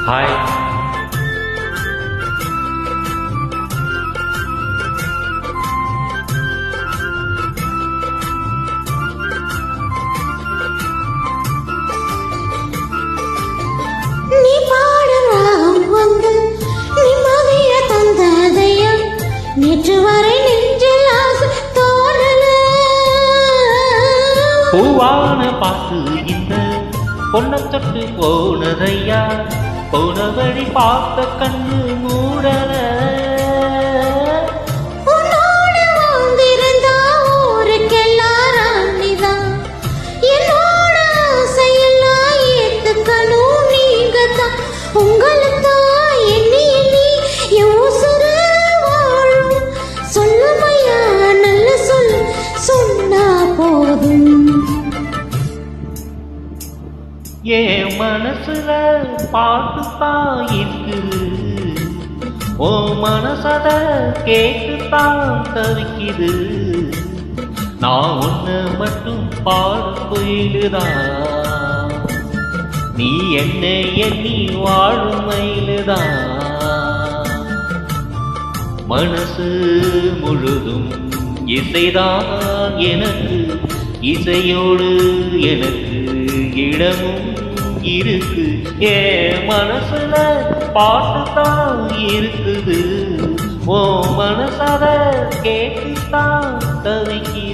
Hi. நீ பாடலாம் வந்து நிம்மதிய தந்ததையா நேற்று வரை நெஞ்சில் ஆசை தோணல. பூவான பாட்டு இந்த பொன்ன தொட்டு போனதையா, போன வழி பார்த்த கண்ணு மூடல. உன்னோடு வாழ்ந்திருந்தா ஊருக்கெல்லாம் ராணிதான். என்னோட ஆசையெல்லாம் ஏத்துக்கணும் நீங்கதான். உங்களுக்குத்தான் எண்ணி எண்ணி என் உசுரு வாழும். சொல்லுமையா நல்ல சொல்லு சொன்னா போதும். என் மனசுல பாட்டுத்தான் இருக்குது, ஓ மனசத கேட்டுத்தான் தவிக்குது. நான் ஒன்ன மட்டும் பாடும் கோயிலுதான், நீ என்ன எண்ணி வாழும் மயிலுதான். மனசு முழுதும் இசைதான் எனக்கு, இசையோடு எனக்கு இடமும் இருக்கு. என் மனசுல பாட்டுத்தான் இருக்குது, ஓ மனசத கேட்டுத்தான் தவிக்குது.